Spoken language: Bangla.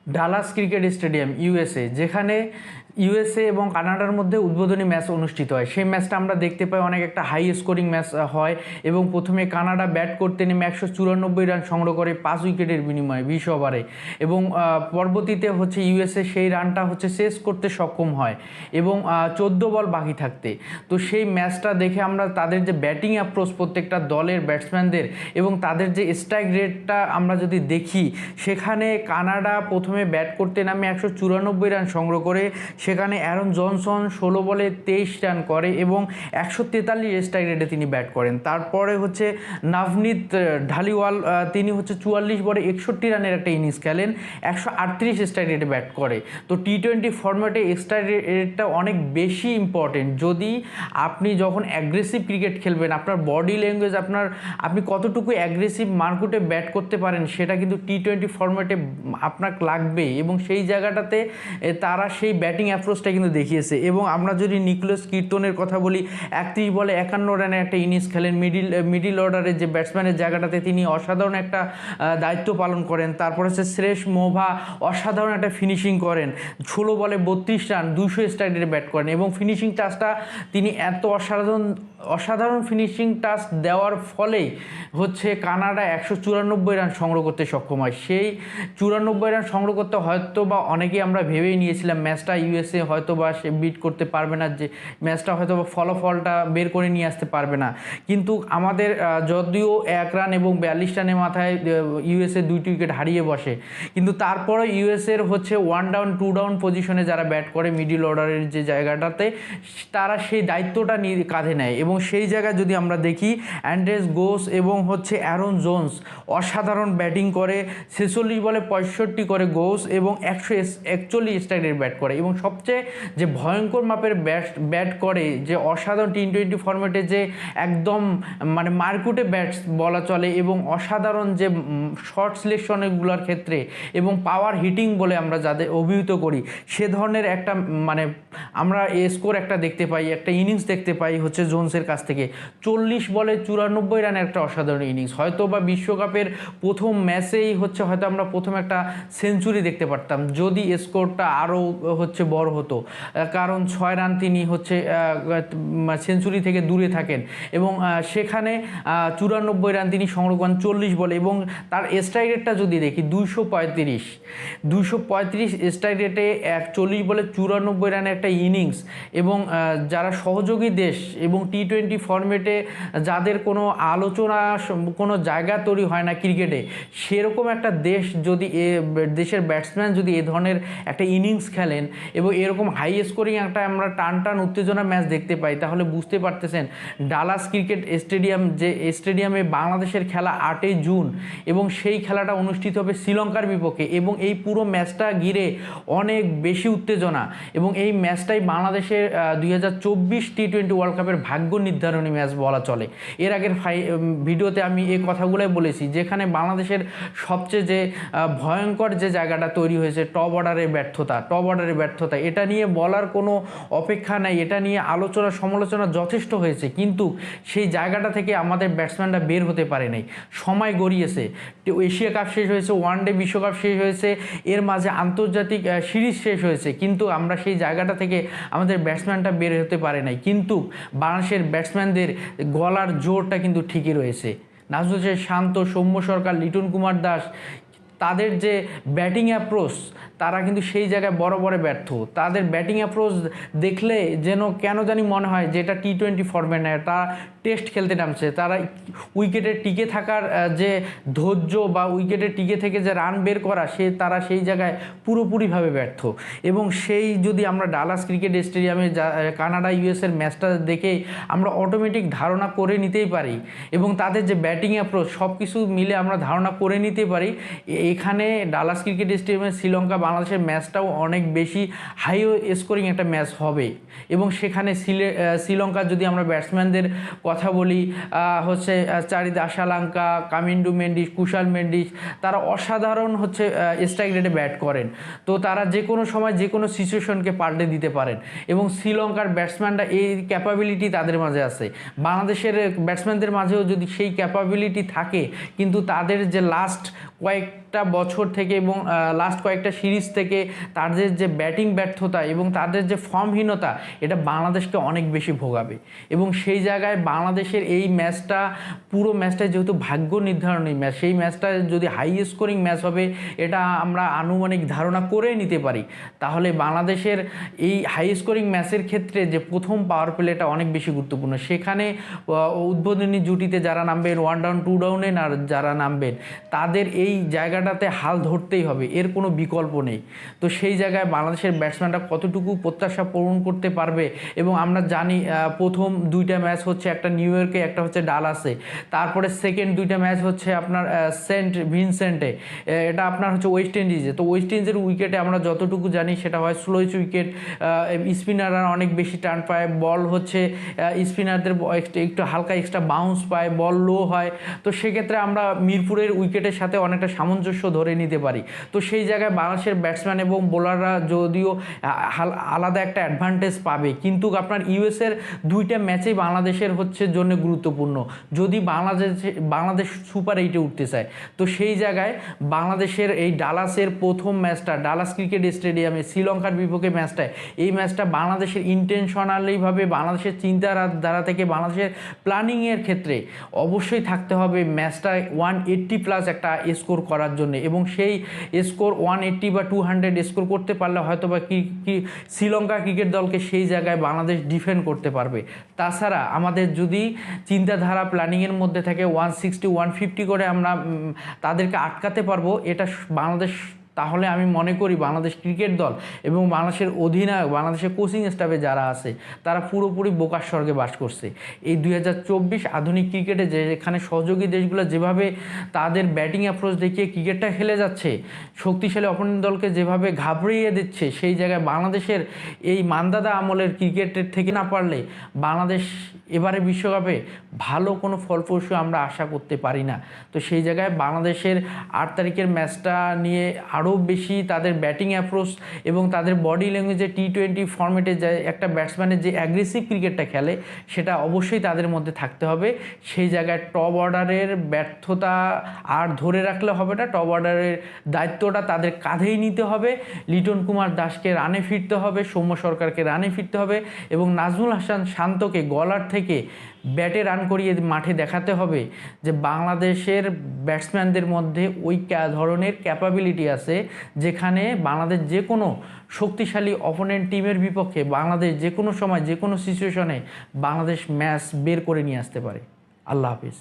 ডালাস ক্রিকেট স্টেডিয়াম ইউএসএ, যেখানে ইউএসএ এবং কানাডার মধ্যে উদ্বোধনী ম্যাচ অনুষ্ঠিত হয়। সেই ম্যাচটা আমরা দেখতে পাই অনেক একটা হাই স্কোরিং ম্যাচ হয় এবং প্রথমে কানাডা ব্যাট করতে নেমে 194 রান সংগ্রহ করে 5 উইকেটের বিনিময়ে 20 ওভারে, এবং পরবর্তীতে ইউএসএ সেই রানটা শেষ করতে সক্ষম হয় এবং 14 বল বাকি থাকতে। তো সেই ম্যাচটা দেখে আমরা তাদের যে ব্যাটিং অ্যাপ্রোচ প্রত্যেকটা দলের ব্যাটসম্যানদের এবং তাদের যে স্ট্রাইক রেটটা আমরা যদি দেখি, সেখানে কানাডা প্রথমে ব্যাট করতে নামে 194 রান সংগ্রহ করে, সেখানে অ্যারন জনসন 16 বলে 23 রান করে এবং 143 স্ট্রাইক রেটে তিনি ব্যাট করেন। তারপরে নাভনীত ঢালিওয়াল, তিনি 44 বলে 61 রানের একটা ইনিংস খেলেন, 138 স্ট্রাইক রেটে ব্যাট করে। তো টি-20 ফরম্যাটে স্ট্রাইক রেটটা অনেক বেশি ইম্পর্টেন্ট। যদি আপনি যখন অ্যাগ্রেসিভ ক্রিকেট খেলবেন, আপনার বডি ল্যাঙ্গুয়েজ, আপনি কতটুকু অ্যাগ্রেসিভ মার্কুটে ব্যাট করতে পারেন, সেটা কিন্তু টি-20 ফরম্যাটে আপনার লাগবে, এবং সেই জায়গাটাতে তারা সেই ব্যাটিং অ্যাপ্রোচটা কিন্তু দেখিয়েছে। এবং আমরা যদি নিকোলাস কির্তনের কথা বলি, 31 বলে 51 রানের একটা ইনিংস খেলেন। মিডিল অর্ডারের যে ব্যাটসম্যানের জায়গাটাতে তিনি অসাধারণ একটা দায়িত্ব পালন করেন। তারপর শ্রেয়স মোভা অসাধারণ একটা ফিনিশিং করেন, 16 বলে 32 রান, 200 স্ট্রাইক রেটে ব্যাট করেন, এবং ফিনিশিং টাচটা তিনি এত অসাধারণ ফিনিশিং টাচ দেওয়ার ফলেই কানাডা 194 রান সংগ্রহ করতে সক্ষম হয়। সেই 94 রান সংগ্রহ করতে হয়তো বা অনেকেই আমরা ভেবেই নিয়েছিলাম ম্যাচটা ইউএসএ হয়তো বা সে বিট করতে পারবে না, যে ম্যাচটা হয়তো বা ফলাফলটা বের করে নিয়ে আসতে পারবে না। কিন্তু আমাদের যদিও 1 রান এবং 42 রানের মাথায় ইউএসএ 2টি উইকেট হারিয়ে বসে, কিন্তু তারপরে ইউএসএর 1 ডাউন 2 ডাউন পজিশনে যারা ব্যাট করে মিডিল অর্ডারের যে জায়গাটাতে, তারা সেই দায়িত্বটা নিয়ে কাঁধে নেয়। এবং সেই জায়গায় যদি আমরা দেখি, অ্যান্ড্রেস গোস এবং অ্যারন জোন্স অসাধারণ ব্যাটিং করে, 46 বলে 65 করে গোস এবং 141 স্ট্রাইক রেট ব্যাট করে, এবং সবচেয়ে যে ভয়ঙ্কর মাপের ব্যাট করে, যে অসাধারণ টি-20 ফরম্যাটে যে একদম মার্কুটে ব্যাটস বলা চলে, এবং অসাধারণ যে শর্ট সিলেকশনগুলোর ক্ষেত্রে এবং পাওয়ার হিটিং বলে আমরা যাদের অভিহিত করি, সে ধরনের একটা আমরা স্কোর একটা দেখতে পাই, একটা ইনিংস দেখতে পাই জোন্সের কাছ থেকে। 40 বলে 94 রানের একটা অসাধারণ ইনিংস। হয়তো বা বিশ্বকাপের প্রথম ম্যাচেই হয়তো আমরা প্রথম একটা সেঞ্চুরি দেখতে পারতাম, যদি স্কোরটা আরও বড় হতো, কারণ 6 রান তিনি সেঞ্চুরি থেকে দূরে থাকেন, এবং সেখানে 94 রান তিনি সংগ্রহ করেন 40 বলে, এবং তার স্ট্রাইক রেটটা যদি দেখি 235 স্ট্রাইক রেটে 40 বলে 94 রানের একটা ইনিংস। এবং যারা সহযোগী দেশ এবং টি-20 ফরম্যাটে যাদের কোনো আলোচনা, কোনো জায়গা তৈরি হয় না ক্রিকেটে, সেরকম একটা দেশ যদি দেশের ব্যাটসম্যান যদি এ ধরনের একটা ইনিংস খেলেন এবং এরকম হাই স্কোরিং একটা আমরা টান উত্তেজনা ম্যাচ দেখতে পাই, তাহলে বুঝতে পারতেছেন ডালাস ক্রিকেট স্টেডিয়াম, যে স্টেডিয়ামে বাংলাদেশের খেলা 8ই জুন, এবং সেই খেলাটা অনুষ্ঠিত হবে শ্রীলঙ্কার বিপক্ষে, এবং এই পুরো ম্যাচটা ঘিরে অনেক বেশি উত্তেজনা, এবং এই ম্যাচটাই বাংলাদেশের 2024 টি-20 ওয়ার্ল্ড কাপের ভাগ্য নির্ধারণী ম্যাচ বলা চলে। এর আগের ভিডিওতে আমি এই কথাগুলোই বলেছি, যেখানে বাংলাদেশের সবচেয়ে যে ভয়ঙ্কর যে জায়গাটা তৈরি হয়েছে, টপ অর্ডারের ব্যর্থতা, এটা নিয়ে বলার কোনো অপেক্ষা নাই, এটা নিয়ে আলোচনা সমালোচনা যথেষ্ট হয়েছে, কিন্তু সেই জায়গাটা থেকে আমাদের ব্যাটসম্যানরা বের হতে পারে নাই। সময় গড়িয়েছে, এশিয়া কাপ শেষ হয়েছে, ওয়ানডে বিশ্বকাপ শেষ হয়েছে, এর মাঝে আন্তর্জাতিক সিরিজ শেষ হয়েছে, কিন্তু আমরা সেই জায়গাটা থেকে আমাদের ব্যাটসম্যানটা বের হতে পারে নাই। কিন্তু বাংলাদেশের ব্যাটসম্যানদের গলার জোরটা কিন্তু ঠিকই রয়েছে। নাজমুল হোসেন শান্ত, সৌম্য সরকার, লিটন কুমার দাস, তাদের যে ব্যাটিং অ্যাপ্রোচ, তারা কিন্তু সেই জায়গায় বড় ব্যর্থ। তাদের ব্যাটিং অ্যাপ্রোচ দেখলে যেন কেন জানি মনে হয় যে এটা টি-20 ফরম্যাট নয়, তারা টেস্ট খেলতে নামছে। তারা উইকেটে টিকে থাকার যে ধৈর্য বা উইকেটে টিকে থেকে যে রান বের করা, তারা সেই জায়গায় পুরোপুরিভাবে ব্যর্থ। এবং সেই যদি আমরা ডালাস ক্রিকেট স্টেডিয়ামে কানাডা ইউএসের ম্যাচটা দেখে আমরা অটোমেটিক ধারণা করে নিতেই পারি, এবং তাদের যে ব্যাটিং অ্যাপ্রোচ সব কিছু মিলে আমরা ধারণা করে নিতে পারি, এখানে ডালাস ক্রিকেট স্টেডিয়ামে শ্রীলঙ্কা বাংলাদেশের ম্যাচটাও অনেক বেশি হাই স্কোরিং একটা ম্যাচ হবে। এবং সেখানে শ্রীলঙ্কার যদি আমরা ব্যাটসম্যানদের কথা বলি, চারিদ আশালাঙ্কা, কামিন্ডু মেন্ডিস, কুশাল মেন্ডিস, তারা অসাধারণ স্ট্রাইক রেটে ব্যাট করেন। তো তারা যে কোনো সময় যে কোনো সিচুয়েশনকে পাল্টে দিতে পারেন, এবং শ্রীলঙ্কার ব্যাটসম্যানরা এই ক্যাপাবিলিটি তাদের মাঝে আছে। বাংলাদেশের ব্যাটসম্যানদের মাঝেও যদি সেই ক্যাপাবিলিটি থাকে, কিন্তু তাদের যে লাস্ট কয়েকটা বছর থেকে এবং লাস্ট কয়েকটা সিরিজ থেকে তাদের যে ব্যাটিং ব্যর্থতা এবং তাদের যে ফর্মহীনতা, এটা বাংলাদেশকে অনেক বেশি ভোগাবে। এবং সেই জায়গায় বাংলাদেশের এই ম্যাচটা, পুরো ম্যাচটা যেহেতু ভাগ্য নির্ধারণী ম্যাচ, সেই ম্যাচটা যদি হাই স্কোরিং ম্যাচ হবে, এটা আমরা আনুমানিক ধারণা করে নিতে পারি। তাহলে বাংলাদেশের এই হাই স্কোরিং ম্যাচের ক্ষেত্রে যে প্রথম পাওয়ার প্লেটা অনেক বেশি গুরুত্বপূর্ণ। সেখানে উদ্বোধনী জুটিতে যারা নামবেন, 1 ডাউন 2 ডাউনে না যারা নামবেন, তাদের এই জায়গাটাতে হাল ধরতেই হবে, এর কোনো বিকল্প নেই। তো সেই জায়গায় বাংলাদেশের ব্যাটসম্যানরা কতটুকু প্রত্যাশা পূরণ করতে পারবে। এবং আমরা জানি প্রথম 2টা ম্যাচ হচ্ছে একটা নিউ ইয়র্কে, একটা হচ্ছে ডালাসে, তারপরে সেকেন্ড 2টা ম্যাচ হচ্ছে আপনার সেন্ট ভিনসেন্টে, এটা আপনার হচ্ছে ওয়েস্ট ইন্ডিজে। তো ওয়েস্ট ইন্ডিজের উইকেটে আমরা যতটুকু জানি সেটা হয় স্লোইচ উইকেট, স্পিনাররা অনেক বেশি টার্ন পায়, বল হচ্ছে স্পিনারদের একটু হালকা এক্সট্রা বাউন্স পায়, বল লো হয়। তো সেক্ষেত্রে আমরা মিরপুরের উইকেটের সাথে অনেকটা সামঞ্জস্য ধরে নিতে পারি। তো সেই জায়গায় বাংলাদেশের ব্যাটসম্যান এবং বোলাররা যদিও আলাদা একটা অ্যাডভান্টেজ পাবে, কিন্তু আপনার ইউএসের 2টা ম্যাচেই বাংলাদেশের হচ্ছে জন্য গুরুত্বপূর্ণ যদি বাংলাদেশ সুপার 8-এ উঠতে চায়। তো সেই জায়গায় বাংলাদেশের এই ডালাসের প্রথম ম্যাচটা, ডালাস ক্রিকেট স্টেডিয়ামে শ্রীলঙ্কার বিপক্ষে ম্যাচটায়, এই ম্যাচটা বাংলাদেশের ইন্টেনশনালিভাবে বাংলাদেশের চিন্তাধারা থেকে বাংলাদেশের প্ল্যানিংয়ের ক্ষেত্রে অবশ্যই থাকতে হবে ম্যাচটা 180+ একটা স্কোর করার জন্য। এবং সেই স্কোর 180 বা 200 স্কোর করতে পারলে হয়তো বা কি শ্রীলঙ্কা ক্রিকেট দলকে সেই জায়গায় বাংলাদেশ ডিফেন্ড করতে পারবে। তাছাড়া আমাদের যদি চিন্তাধারা প্ল্যানিংয়ের মধ্যে থাকে 160 150 করে আমরা তাদেরকে আটকাতে পারবো, এটা বাংলাদেশ, তাহলে আমি মনে করি বাংলাদেশ ক্রিকেট দল এবং বাংলাদেশের অধিনায়ক, বাংলাদেশের কোচিং স্টাফে যারা আছে, তারা পুরোপুরি বোকার স্বর্গে বাস করছে। এই 2024 আধুনিক ক্রিকেটে যেখানে সহযোগী দেশগুলো যেভাবে তাদের ব্যাটিং অ্যাপ্রোচ দেখিয়ে ক্রিকেটটা খেলে যাচ্ছে, শক্তিশালী অপোনেন্ট দলকে যেভাবে ঘাবড়িয়ে দিচ্ছে, সেই জায়গায় বাংলাদেশের এই মান্দাদা আমলের ক্রিকেটের থেকে না পারলে বাংলাদেশ এবারে বিশ্বকাপে ভালো কোনো ফলপ্রসূ আমরা আশা করতে পারি না। তো সেই জায়গায় বাংলাদেশের 8 তারিখের ম্যাচটা নিয়ে আরও বেশি তাদের ব্যাটিং অ্যাপ্রোচ এবং তাদের বডি ল্যাঙ্গুয়েজে T20 ফর্মেটে যে একটা ব্যাটসম্যানের যে অ্যাগ্রেসিভ ক্রিকেটটা খেলে, সেটা অবশ্যই তাদের মধ্যে থাকতে হবে। সেই জায়গায় টপ অর্ডারের ব্যর্থতা আর ধরে রাখলে হবে না, টপ অর্ডারের দায়িত্বটা তাদের কাঁধেই নিতে হবে। লিটন কুমার দাসকে রানে ফিরতে হবে, সৌম্য সরকারকে রানে ফিরতে হবে এবং নাজমুল হাসান শান্তকে গলার থেকে ব্যাটে রান করিয়ে মাঠে দেখাতে হবে যে বাংলাদেশের ব্যাটসম্যানদের মধ্যে ওই ধরনের ক্যাপাবিলিটি আছে, যেখানে বাংলাদেশ যে কোনো শক্তিশালী অপোনেন্ট টিমের বিপক্ষে বাংলাদেশ যে কোনো সময় যে কোনো সিচুয়েশনে বাংলাদেশ ম্যাচ বের করে নিয়ে আসতে পারে। আল্লাহ হাফিজ।